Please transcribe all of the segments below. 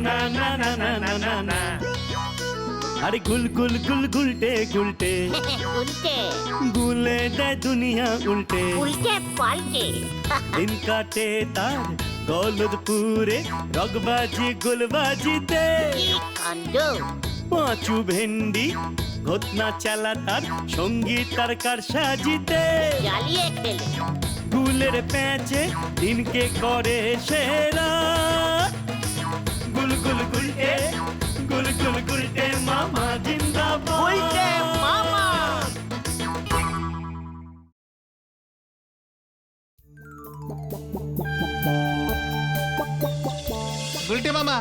না না না না না না না। আরে গুল গুল গুল গুলটে গুলটে উল্টে গুলে দেয় দুনিয়া উল্টে। উল্টে পাল্টে দিন কাটে তার গলদপুরে রগবাজি গুলবাজিতে। কি কাণ্ড! পাঁচু ভেন্ডি ঘটনা চালা তার সঙ্গীত তার কার সাজিতে। জ্বালিয়ে খেলে গুলের প্যাচে দিনকে করে সেরা। গুল গুল গুলটে গুল গুল গুলটে মামা জিন্দাবাদ। উল্টে মামা। গুলটে মামা,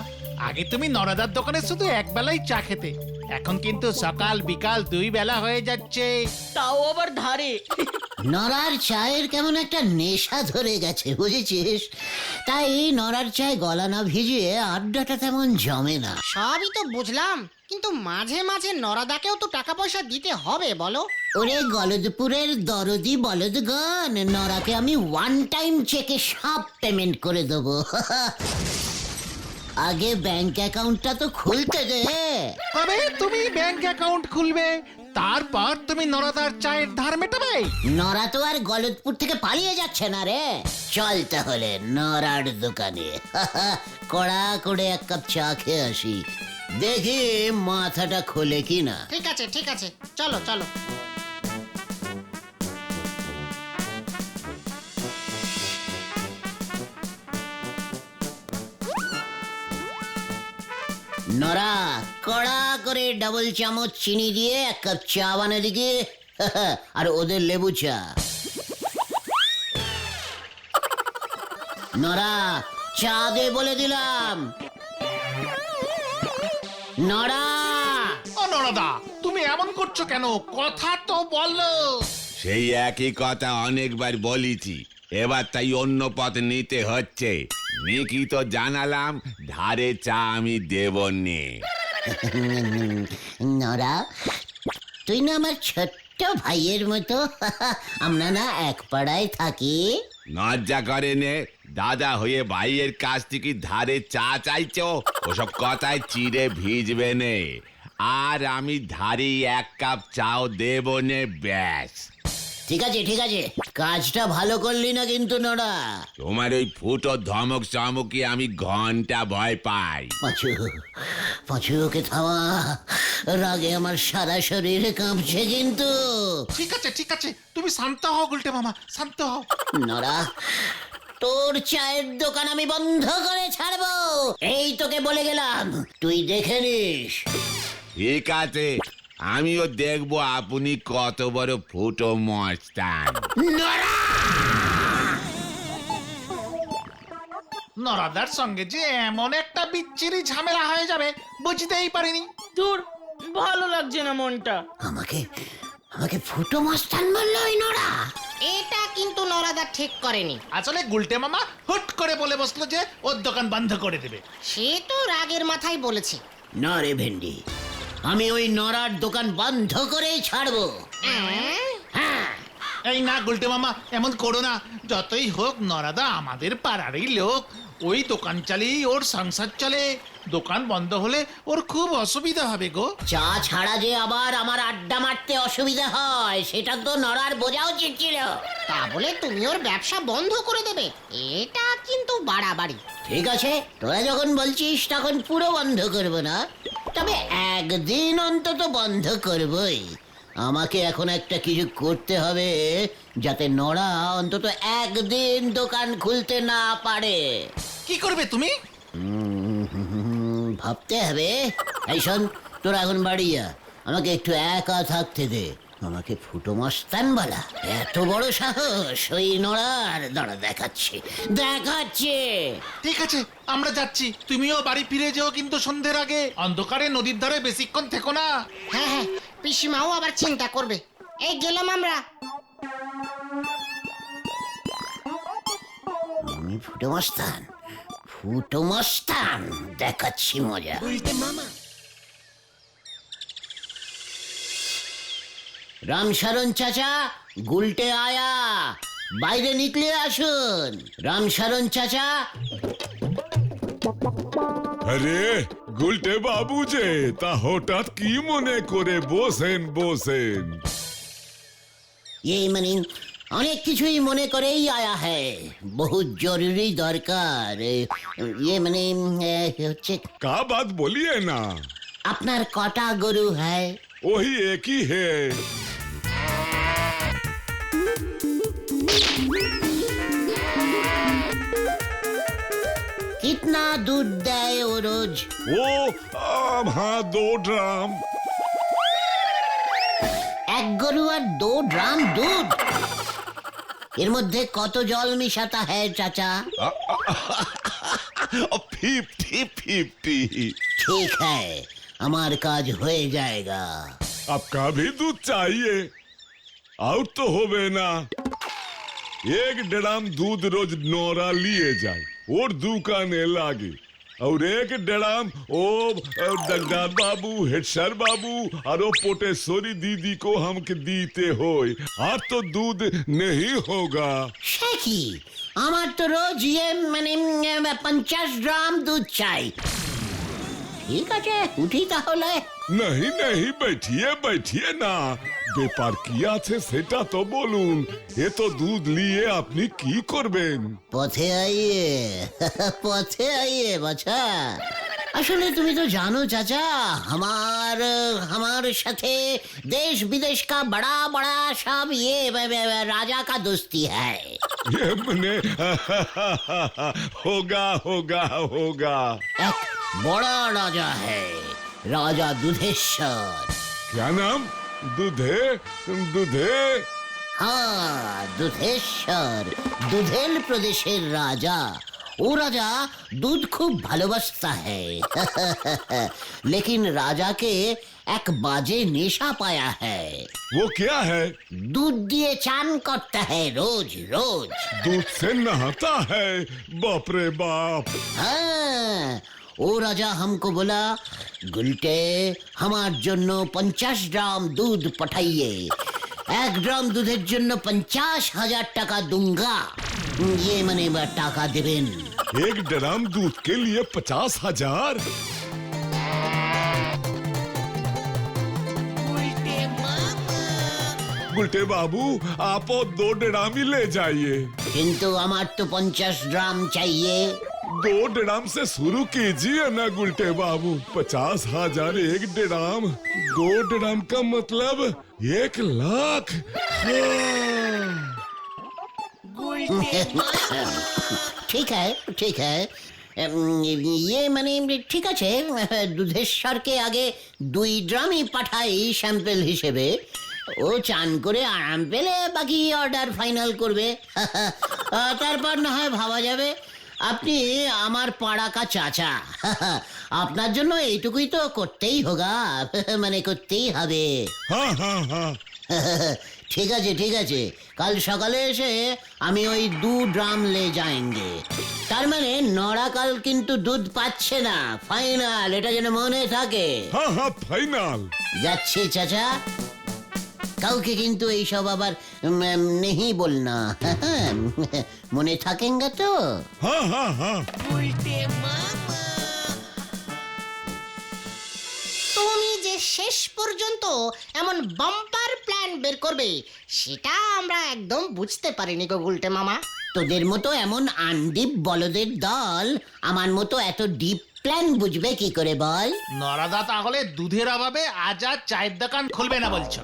আগে তুমি নরাদার দোকানে শুধু এক বেলাই চা খেতে, এখন কিন্তু সকাল বিকাল দুই বেলা হয়ে যাচ্ছে। তাও আবার ধারে। নরার চায়ের কেমন একটা নেশা ধরে গেছে বুঝেছিস, তাই নরার চায় গলা না ভিজিয়ে আড্ডাটা তেমন জমে না। সবই তো বুঝলাম, কিন্তু মাঝে মাঝে নরাদাকেও তো টাকা পয়সা দিতে হবে বলো। ওরে গলদপুরের দরদি বলদগণ, নরাকে আমি ওয়ান টাইম চেকে সব পেমেন্ট করে দেবো। আগে ব্যাংক অ্যাকাউন্টটা তো খুলতে দে। তবে তুমি ব্যাংক অ্যাকাউন্ট খুলবে, তারপর তুমি নরাদার চায়ের ধার মেটাবে। নরা তো আর গলদপুর থেকে পালিয়ে যাচ্ছে না রে। চল তাহলে নরার দোকানে কড়া করে এক কাপ চা খেয়ে আসি, দেখি মাথাটা খোলে কিনা। ঠিক আছে ঠিক আছে, চলো চলো। নরা, কড়া করে ডাবল চামচ চিনি দিয়ে এক কাপ চা বানা দিকে, আর ওদের লেবু চা। নরা, চা দে বলে দিলাম। নরা, ও নরাদা, তুমি এমন করছো কেন? কথা তো বলো। সেই একই কথা অনেকবার বলেছি, এবার তাই অন্য পথ নিতে হচ্ছে। নিকি তো জানালাম ধারে চা আমি দেব নে। নরা, তুই না আমার ছোট্ট ভাইয়ের মতো। আমরা না এক পাড়ায় থাকি। লজ্জা করে নে, দাদা হয়ে ভাইয়ের কাছ থেকে ধারে চা চাইছো? ওসব কথায় চিড়ে ভিজবে নে। আর আমি ধারে এক কাপ চাও দেব নে, ব্যাস। ঠিক আছে ঠিক আছে, কাজটা ভালো করলি না কিন্তু নরা। তোমার ওই ফুটো ধমক চমকি আমি ঘন্টা ভয় পাই। পাঁচু, পাঁচু ওকে থামা, রাগে আমার সারা শরীরে কাঁপছে কিন্তু। ঠিক আছে ঠিক আছে, তুমি শান্ত হও গুলটে মামা, শান্ত হও। নরা, তোর চায়ের দোকান আমি বন্ধ করে ছাড়বো, এই তোকে বলে গেলাম, তুই দেখে নিস। ঠিক আছে, আমিও দেখবো আপনি কত বড় ফুটো মস্তান। নরাদার সঙ্গে যে এমন একটা বিচ্ছিরি ঝামেলা হয়ে যাবে বুঝতেই পারিনি। দূর, ভালো লাগছে না মনটা। আমাকে আমাকে ফুটো মস্তান বললো ওই নরা। এটা কিন্তু নরাদা ঠিক করেনি। আসলে গুলটে মামা হুট করে বলে বসলো যে ওর দোকান বন্ধ করে দেবে। সে তো রাগের মাথায় বলেছে। না রে ভেন্ডি, আমি ওই নরার দোকান বন্ধ করেই ছাড়বো। হ্যাঁ, এই না গুলটে মামা, এমন করো না। যতই হোক নরাদা আমাদের পাড়ারই লোক, ওই দোকান চালিয়ে ওর সংসার চলে। দোকান বন্ধ হলে ওর খুব অসুবিধা হবে গো। চা ছাড়া যে আবার আমার আড্ডা মারতে অসুবিধা হয়, সেটা তো নরার বোঝা উচিত ছিল। তা বলে তুমি ওর ব্যবসা বন্ধ করে দেবে, এটা কিন্তু বাড়াবাড়ি। ঠিক আছে, তোরা যখন বলছিস তখন পুরো বন্ধ করবো না, তবে একদিন অন্তত বন্ধ করবই। আমাকে এখন একটা কিছু করতে হবে, যাতে নরা অন্তত একদিন দোকান খুলতে না পারে। কি করবে তুমি? ভাবতে হবে। এই শোন, তোরা এখন বাড়ি যা, আমাকে একটু একা থাকতে দে। আমাকে ফুটো মস্তান বলা এত বড় সাহস ওই নড়ার, দাঁড়া দেখাচ্ছে দেখাচ্ছে। ঠিক আছে, আমরা যাচ্ছি। তুমিও বাড়ি ফিরে যেও কিন্তু সন্ধ্যের আগে। অন্ধকারে নদীর ধারে বেশিক্ষণ থেকো না। হ্যাঁ হ্যাঁ, পিসিমাও আবার চিন্তা করবে। এই গেলাম আমরা। ফুটো মস্তান, ফুটো মস্তান, দেখাচ্ছি মজা। রামশরণ চাচা, গুলটে আয়া, বাইরে নিকলে আসুন। রামশরণ চাচা। আরে গুলটে বাবু যে তা হঠাৎ কি মনে করে বসেন ये মানে অনেক কিছুই মনে করেই আয়া হ্যায় বহুত জরুরি দরকার ये মানে হচ্ছে का बात बोलिए ना আপনার কটা গরু হ্যায় वही एक ही है कितना दूध দেয় ও রোজ वो हाँ 2 ड्राम এক গরু আর 2 ড্রাম দুধ এর মধ্যে কত জল মিশাতা হ্যায় চাচা 50-50 ঠিক है আমার কাজ হয়ে जाएगा आपका भी दूध चाहिए आउट तो होवे ना 1 ड्राम दूध रोज नोरा लिए जाए और दुकाने लागे और 1 ड्राम ओ जगदार बाबू हेडसर बाबू और ओ पोटेश्वरी दीदी को हमके दीते होए আর तो दूध नहीं होगा সে কি আমার তো রোজ মানে 50 গ্রাম দুধ চাই ঠিক আছে উঠি তাহলে नहीं नहीं बैठिए ना ব্যাপার কি আছে সেটা তো বলুন এ তো দুধ নিয়ে আপনি কি করবেন পথে আইয়ে বাছা আসলে তুমি তো জানো চাচা हमार साथे देश विदेश का बड़ा बड़ा सब ये राजा का दोस्ती है ये मने होगा एक बड़ा राजा है राजा दुधेश्वर क्या नाम दूधे हाँ दुधेश्वर दुधेल प्रदेशेर राजा वो राजा दूध खूब भालोबासता है लेकिन राजा के एक बाजे नेशा पाया है वो क्या है दूध दिए चान करता है रोज रोज दूध से नहाता है बाप रे बाप हाँ वो राजा हमको बोला गुलटे हमार जन्नो 50 ग्राम दूध पठाइए 1 ग्राम दूधेर जन्नो 50,000 টাকা दूंगा ये मने टाका देवेन 1 ड्राम दूध के लिए 50,000 गुलटे बाबू आप 2 ड्राम ही ले जाइए किंतु हमार तो 50 ग्राम चाहिए 2 ड्राम से शुरू कीजिए ना गुलटे बाबू 50,000 1 ड्राम 2 ड्राम का मतलब 1 लाख ठीक है ये মানে ঠিক আছে দুধেশ্বরকে আগে 2 ড্রামই পাঠাই স্যাম্পল হিসেবে ও চান করে আরাম পেলে বাকি অর্ডার ফাইনাল করবে তারপর না হয় ভাবা যাবে আপনি আমার পাড়া কা চাচা আপনার জন্য এইটুকুই তো করতেই হোগা মানে করতেই হবে हाँ ঠিক আছে কাল সকালে এসে আমি ওই 2 ড্রাম লে যাएंगे তার মানে নড়া কাল কিন্তু দুধ পাচ্ছে না ফাইনাল এটা যেন মনে থাকে हाँ फाइनल যাচ্ছি চাচা কাউকে কিন্তু এই সব আবার नहीं बोलना মনে থাকেঙ্গা তো हाँ তুমি যে শেষ পর্যন্ত এমন বাম্পার প্ল্যান বের করবে সেটা আমরা একদম বুঝতে পারিনি গো গুলটে মামা তোদের মতো এমন আনডিপ বলদের দল আমার মতো এত ডিপ প্ল্যান বুঝবে কি করে বল নরাদা তাহলে দুধের অভাবে আজ আর চায়ের দোকান খুলবে না বলছো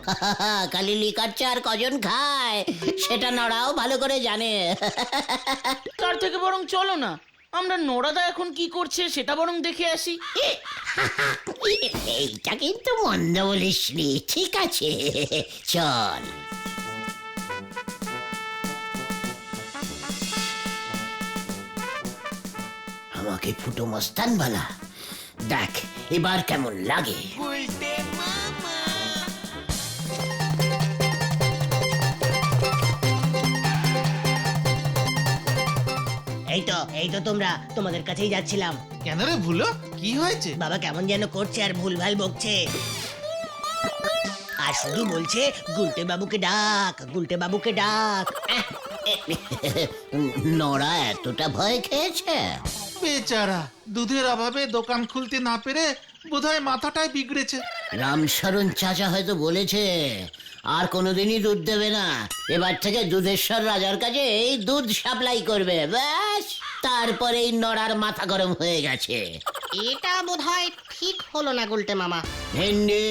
কালি লিকার চা আর কজন খায় সেটা নড়াও ভালো করে জানে তার থেকে বরং চলো না আমরা নোরাদা এখন কি করছে সেটা বরং দেখে আসি এইটা কিন্তু মন্দ বলিসনি ঠিক আছে চল আমাকে ফুটো মস্তান বালা দেখ এবার কেমন লাগে এই তো তোমরা তোমাদের কাছেই যাচ্ছিলাম কেন রে ভুলো কি হয়েছে বাবা কেমন যেন করছে আর ভুলভাল বকছে আর শুধু বলছে গুলটে বাবুকে ডাক নড়া এতটা ভয় খেয়েছে বেচারা দুধের অভাবে দোকান খুলতে না পেরে বোধহয় মাথাটাই বিগড়েছে। রামশরণ চাচা হয়তো বলেছে আর কোনোদিনই দুধ দেবে না, এবার থেকে দুধেশ্বর রাজার কাছে এই দুধ সাপ্লাই করবে, ব্যাস তারপরেই নড়ার মাথা গরম হয়ে গেছে। এটা বোধহয় ঠিক হলো না গুলটে মামা। ভেন্ডি,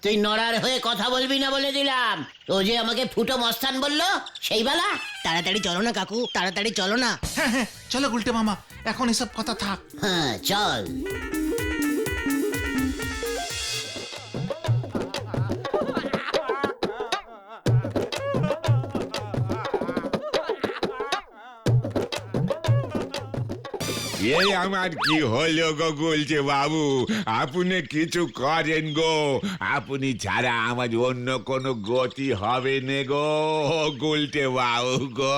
তুই নড়ার হয়ে কথা বলবি না বলে দিলাম। ও যে আমাকে ফুটো মস্তান বললো সেই বেলা। তাড়াতাড়ি চলো না কাকু, তাড়াতাড়ি চলো না। হ্যাঁ হ্যাঁ, চলো গুলটে মামা, এখন এসব কথা থাক। হ্যাঁ চল। এই আমার কি হলো গো গুলটে বাবু, আপনি কিছু করেন গো, আপনি ছাড়া আমার অন্য কোনো গতি হবে নে গো গুলটে বাবু গো।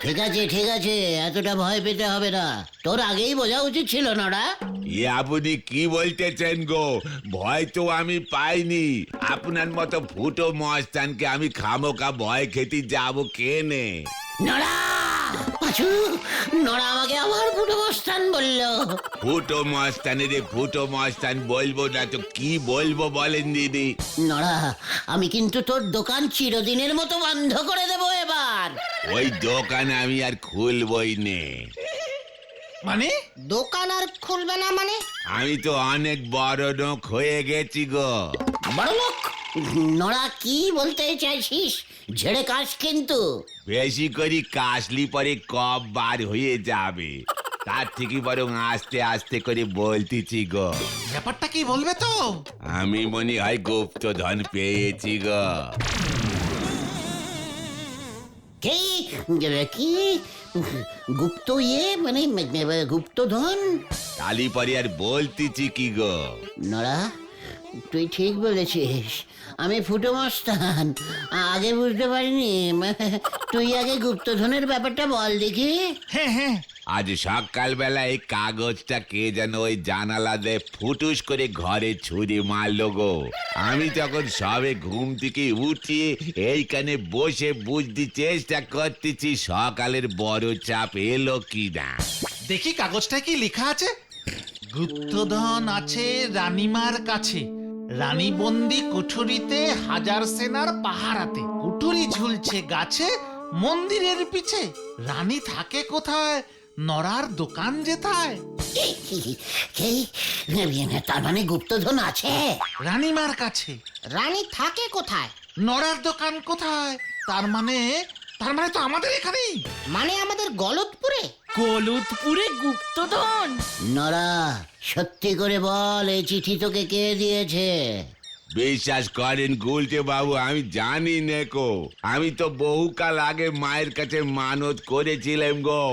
ঠিক আছে ঠিক আছে, এতটা ভয় পেতে হবে না, তোর আগেই বোঝা উচিত ছিল নড়া। এ আপনি কি বলতেছেন গো, ভয় তো আমি পাইনি, আপনার মতো ফুটো মস্তানকে আমি খামোকা ভয় খেতে যাবো কেনে? নড়া, পাঁচু, নড়া আমাকে আবার ফুটো মস্তান বললো। ফুটো মস্তানের ফুটো মস্তান বলবো না তো কি বলবো বলেন দিদি? নড়া, আমি কিন্তু তোর দোকান চিরদিনের মতো বন্ধ করে দেবো এবার। ওই দোকান আমি আর খুলবই নে। মানে দোকান আর খুলবে না মানে? আমি তো অনেক বড় লোক হয়ে গেছি গো। বড় লোক? নড়া কি বলতে চাইছিস? ঝেড়ে কাশ কিন্তু। বেশি করে কাশলি পরে কব বার হয়ে যাবে, তার থেকে বরং আস্তে আস্তে করে বলতেছি গো। ব্যাপারটা কি বলবে তো? আমি মনে হয় গুপ্তধন পেয়েছি গো। কি কি গুপ্ত মানে গুপ্তধন? কালি পরে আর বলতেছি কি গো। নড়া, তুই ঠিক বলেছিস, আমি ফুটো মস্তান, আগে বুঝতে পারিনি। তুই আগে গুপ্তধনের ব্যাপারটা বল দেখি। হ্যাঁ হ্যাঁ, আজ সকালবেলা এই কাগজটা কে যেন ওই জানালা দিয়ে ফুটুস করে ঘরে ছুরি মারলো গো। আমি তখন সবে ঘুম থেকে উঠিয়ে এইখানে বসে বুঝতে চেষ্টা করতেছি সকালের বড় চাপ এলো কি না। দেখি কাগজটা কি লেখা আছে। গুপ্তধন আছে রানীমার কাছে, রানী বন্দি কুঠুরিতে, হাজার সেনার পাহারাতে, কুঠুরি ঝুলছে গাছে, মন্দিরের পিছে, রানী থাকে কোথায়, নড়ার দোকান যেথায়। তার মানে গুপ্তধন আছে রানীমার কাছে, রানী থাকে কোথায়? নড়ার দোকান কোথায়, তার মানে তো আমাদের এখানেই, মানে আমাদের গলতপুরে। গলতপুরে গুপ্তধন? নড়া, সত্যি করে বল, এই চিঠি তোকে কে দিয়েছে? বিশ্বাস করেন গুলটে বাবু, আমি জানি নেকো, আমি তো বহুকাল আগে মায়ের কাছে মানত করেছিলাম গো,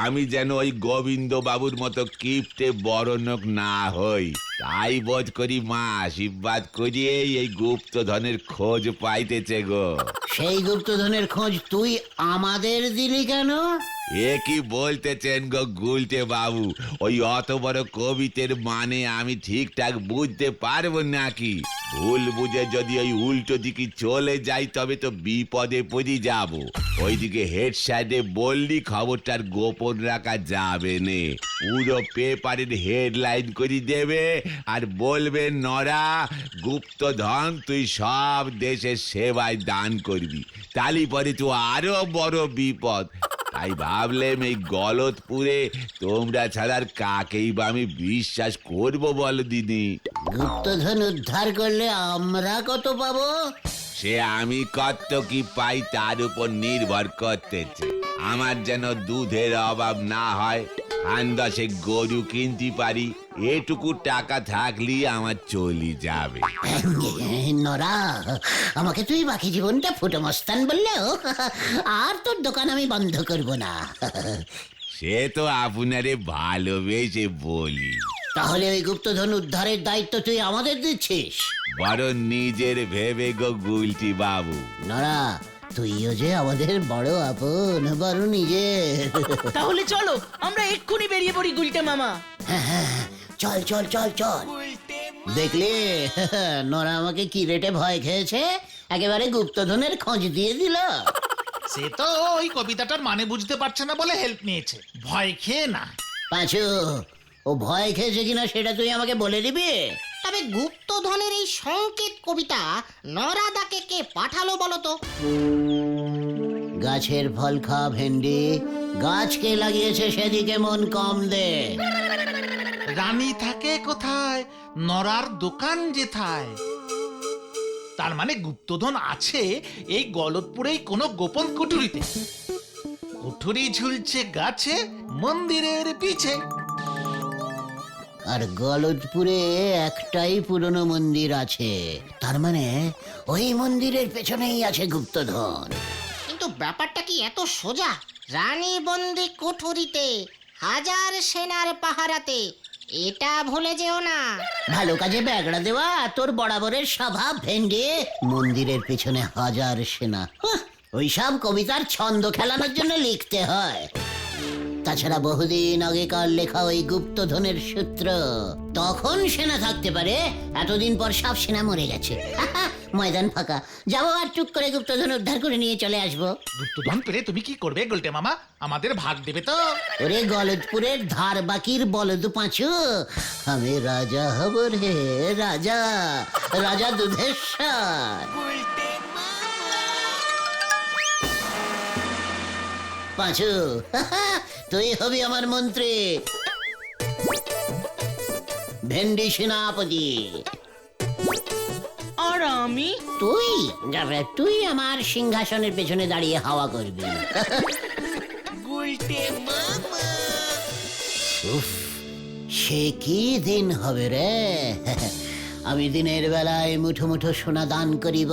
আমি যেন ওই গোবিন্দ বাবুর মতো কিপ্টে বড় লোক না হই। তাই বোধ করি মা আশীর্বাদ করিয়ে এই গুপ্তধনের খোঁজ পাইতেছে গো। সেই গুপ্তধনের খোঁজ তুই আমাদের দিলি কেন? এ কি বলতেছেন গো গুলটে বাবু, ওই অত বড় কবিতের মানে আমি ঠিকঠাক বুঝতে পারবো নাকি? ভুল বুঝে যদি ওই উল্টো দিকে চলে যাই তবে তো বিপদে পড়ে যাব। ওইদিকে হেড সাইডে বললি খবরটার গোপন রাখা যাবে নে, পুরো পেপারের হেডলাইন করে দেবে আর বলবে নড়া গুপ্তধন তুই সব দেশের সেবায় দান করবি, তালি পরে তো আরো বড় বিপদ। তাই ভাবলেম এই গলতপুরে তোমরা ছাড়ার কাকেই বা আমি বিশ্বাস করবো বলো দিদি? গুপ্তধন উদ্ধার করলে আমরা কত পাবো? সে আমি কত কি পাই তার উপর নির্ভর করতেছে। আমার যেন দুধের অভাব না হয়, খান দশে গরু কিনতে পারি, এটুকু টাকা থাকলেই আমার চলে যাবে। নড়া, আমাকে তুই বাকি জীবনটা ফুটো মস্তান বললেও আর তোর দোকান আমি বন্ধ করব না। সে তো আপনারে ভালোবেসে বলি। তাহলে ওই গুপ্তধন উদ্ধারের দায়িত্ব তুই আমাদের দিচ্ছিস? বরং নিজের ভেবে গো গুলটি বাবু। নড়া, তুইও যে আমাদের বড় আপন, বড় নিজের। তাহলে চলো আমরা এক্ষুনি বেরিয়ে পড়ি গুলটে মামা। চল চল চল চল। দেখলি নড়া আমাকে কি রেটে ভয় খেয়েছে, একেবারে গুপ্তধনের খোঁজ দিয়ে দিল। সে তো ওই কবিতাটার মানে বুঝতে পারছে না বলে হেল্প নিয়েছে, ভয় খেয়ে না। পাঁচু, ও ভয় খেয়েছে কিনা সেটা তুই আমাকে বলে দিবি? তবে গুপ্তধনের এই সংকেত কবিতা নরাদাকে কে পাঠালো বলো তো? গাছের ফল খা ভেন্ডি, গাছকে লাগিয়েছে সেদিকে মন কম দে। রানী থাকে কোথায়, নরার দোকান যেথায়। তার মানে গুপ্তধন আছে এই গলতপুরেই কোনো গোপন কুঠুরিতে। কুঠুরি ঝুলছে গাছে, মন্দিরের পিছে। আর গলদপুরে একটাই পুরনো মন্দির আছে, তার মানে ওই মন্দিরের পেছনেই আছে গুপ্তধন। কিন্তু ব্যাপারটা কি এত সোজা? রানী বন্দি কুঠুরিতে, হাজার সেনার পাহারাতে, এটা ভুলে যেও না। ভালো কাজে ব্যাগড়া দেওয়া তোর বরাবরের স্বভাব ভেন্ডি। মন্দিরের পেছনে হাজার সেনা, ওইসব কবিতার ছন্দ খেলানোর জন্য লিখতে হয়। তাছাড়া বহুদিন আগেকার লেখা ওই গুপ্তধনের সূত্র, তখন সেনা থাকতে পারে, এতদিন পর সব সেনা মরে গেছে। ময়দান ফাঁকা, যাবো আর টুক করে গুপ্তধন উদ্ধার করে নিয়ে চলে আসবো। গুপ্তধন পেলে তুমি কি করবে গুলটে মামা? আমাদের ভাগ দেবে তো? ওরে গলদপুরের ধার বাকির বলদ পাঁচু, আমি রাজা হব রে, রাজা, রাজা দুধেশ্বর। পাঁচু, তুই হবি আমার মন্ত্রী, ভেন্ডি সেনাপতি। আর আমি? তুই আমার সিংহাসনের পেছনে দাঁড়িয়ে হাওয়া করবি। উফ, সে কি দিন হবে রে! আমি দিনের বেলায় মুঠো মুঠো সোনা দান করিব,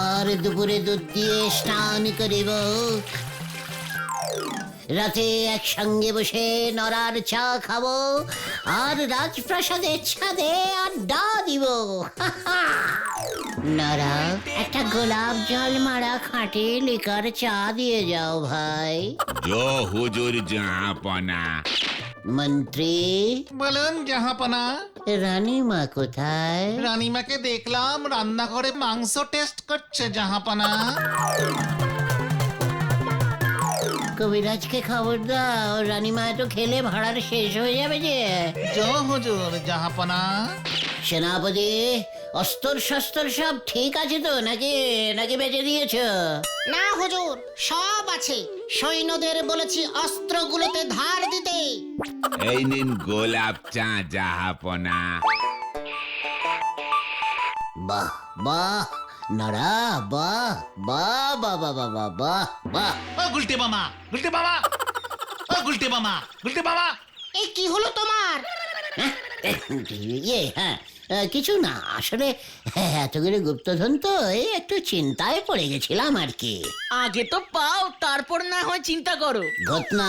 আর দুপুরে দুধ দিয়ে স্নান করিব, রাতে একসঙ্গে বসে নরার চা খাবো, আর রাজপ্রাসাদের ছাদে আড্ডা দিব। নরা, একটা গোলাপ জল মারা খাঁটি লিকার চা দিয়ে যাও ভাই। জো হুজুর জাহাপনা। মন্ত্রী বলুন জাহাপনা। রানীমা কোথায়? রানীমাকে দেখলাম রান্নাঘরে মাংস টেস্ট করছে জাহাপনা। কবিরাজকে খবর দাও, রানীমা তো খেলে ভাড়ার শেষ হয়ে যাবে যে। জো হুজুর জাহাপনা। সেনাপতি, অস্ত্র শস্ত্র সব ঠিক আছে তো নাকি নাকি বেঁচে দিয়েছ? না হুজুর, সব আছে। সৈন্যদের বলেছি অস্ত্রগুলোতে ধার দিতে। এই নিন গোলাপ চা জাহাপনা। বাহ বাহ নরা, বাহ বাহ বাহ বাহ বাহ বাহ বাহ বাহ। ও গুলটে মামা, গুলটে মামা, ও গুলটে মামা, গুলটে মামা। এই কি হলো তোমার? হ্যাঁ, কিছু না, আসলে এতগুলো গুপ্তধন তো এই একটু চিন্তায় পড়ে গেছিলাম আর কি। আগে তো পাও, তারপর না হয় চিন্তা করো। ঘটনা,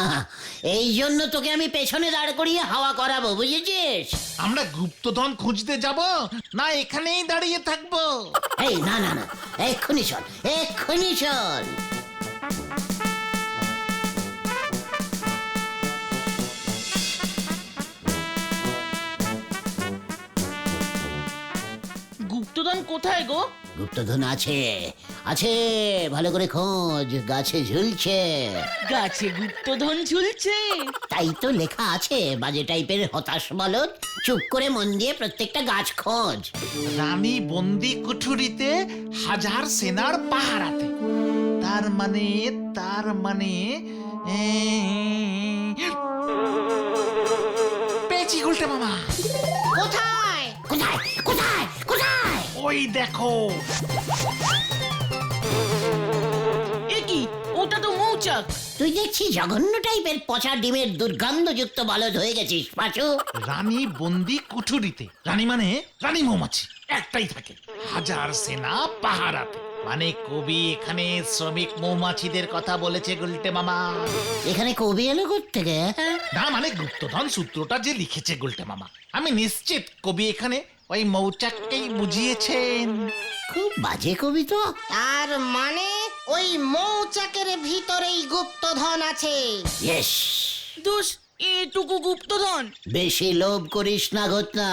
এই জন্য তোকে আমি পেছনে দাঁড় করিয়ে হাওয়া করাবো, বুঝেছিস? আমরা গুপ্তধন খুঁজতে যাব না এখানেই দাঁড়িয়ে থাকবো? এই না না না, এক্ষুনি চল, এক্ষুনি চল। গুপ্তধন কোথায় গো? গুপ্তধন আছে, আছে, ভালো করে খোঁজ, গাছে ঝুলছে। গাছে গুপ্তধন ঝুলছে? তাই তো লেখা আছে, বাজে টাইপের হতাশ বলদ, চুপ করে মন দিয়ে প্রত্যেকটা গাছ খোঁজ। রানী বন্দি কুঠুরিতে, হাজার সেনার পাহারাতে। তার মানে পেয়েছি গুলটে মামা। কোথায়? কোথায় কোথায় কোথায়? ওই দেখো। এ কি, ওটা তো মৌচাক। তুই দেখছি জঘন্য টাইপের পচা ডিমের দুর্গন্ধযুক্ত বলদ হয়ে গেছিস পাঁচু। রানী বন্দি কুঠুরিতে, রানী মানে রানী মৌমাছি একটাই থাকে, হাজার সেনা পাহারাতে। মানে কবি এখানে শ্রমিক মৌমাছিদের কথা বলেছে গুলটে মামা। এখানে কবি এলো কোত্থেকে? না মানে গুপ্তধন সূত্রটা যে লিখেছে গুলটে মামা, আমি নিশ্চিত কবি এখানে ওই মৌচাককেই বুঝিয়েছেন। খুব বাজে কবি তো। তার মানে ওই মৌচাকের ভিতরেই গুপ্তধন আছে। ইয়েস। দোষ, এটুকু গুপ্তধন? বেশি লোভ করিস না ঘটনা,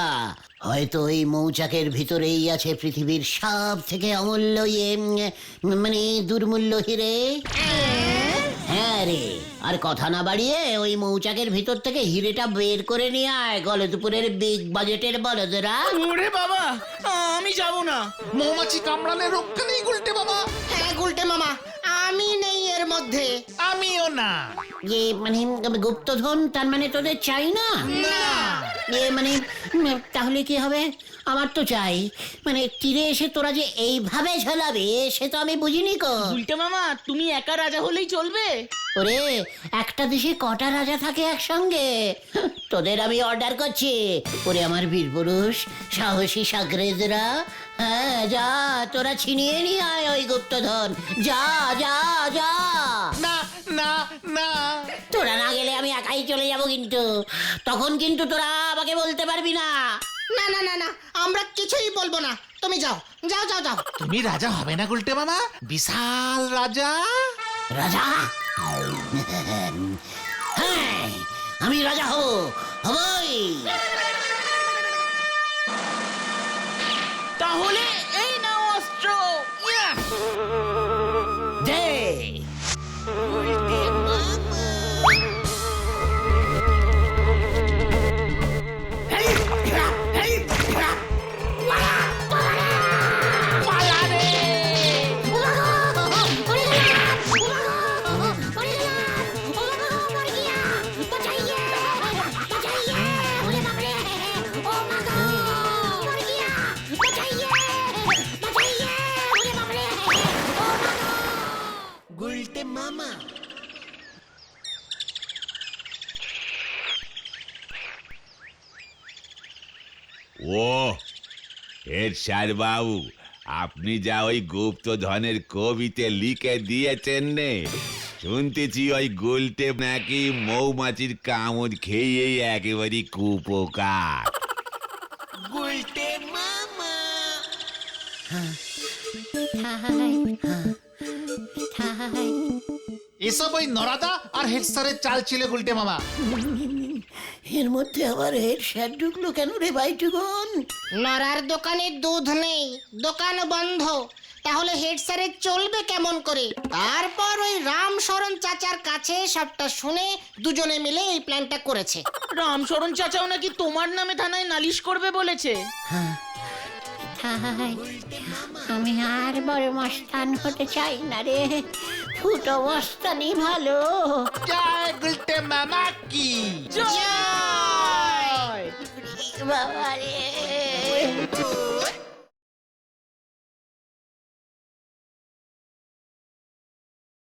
হয়তো ওই মৌচাকের ভিতরেই আছে পৃথিবীর সব থেকে অমূল্য মানে দুর্মূল্য হিরে। হ্যাঁ রে, আর কথা না বাড়িয়ে ওই মৌচাকের ভিতর থেকে হিরেটা বের করে নিয়ে আয়, গলদপুরের বিগ বাজেটের বলদরা। ওরে বাবা, আমি যাব না। মৌমাছি কামড়ালে রক্ষা নেই গুলটে বাবা। হ্যাঁ গুলটে মামা, আমি নেই এর মধ্যে। আমিও না। মানে গুপ্তধন তার মানে তোদের চাই না? মানে তাহলে কি হবে? আমার তো চাই। মানে তীরে এসে তোরা যে এইভাবে ঝোলাবে সে তো আমি বুঝিনি কো। উল্টে মামা, তুমি একা রাজা হলেই চলবে? ওরে, একটা দেশে কটা রাজা থাকে একসঙ্গে? তোদের আমি অর্ডার করছি। ওরে আমার বীর পুরুষ, সাহসী সাগরেদরা, হ্যাঁ যা, তোরা ছিনিয়ে নিয়ে আয় ওই গুপ্তধন। যা যা যা। না না না, তোরা না গেলে আমি একাই চলে যাব, কিন্তু তখন কিন্তু তোরা আমাকে বলতে পারবি না। না না না না, আমরা কিছুই বলবো না, তুমি যাও যাও যাও যাও। তুমি রাজা হবে না গুলটে মামা? বিশাল রাজা। রাজা? হ্যাঁ, আমি রাজা হবই। তাহলে এই নাও অস্ত্র। ইয়া! দে। ও হেড স্যার বাবু, আপনি যা ওই গুপ্তধনের কবিতে লিখে দিয়েছেন নে, শুনতেছি ওই গুলটে নাকি মৌমাছির কামড় খেয়েই একেবারে কুপোকার। এসব ওই নরাদা আর হেড স্যারের চাল ছিল গুলটে মামা। এর মধ্যে আবার হেড স্যার ঢুকলো কেন রে ভাইটুকুন? নরার দোকানে দুধ নেই, দোকান বন্ধ, তাহলে হেড স্যারের চলবে কেমন করে? তারপর ওই রামশরণ চাচার কাছে সবটা শুনে দুজনে মিলে এই প্ল্যানটা করেছে। রামশরণ চাচাও নাকি তোমার নামে থানায় নালিশ করবে বলেছে। আমি আর বড় মস্তান হতে চাই না রে, ফুটো মস্তানি ভালো। জয় গুলটে মামা কি জয়! বাবা রে।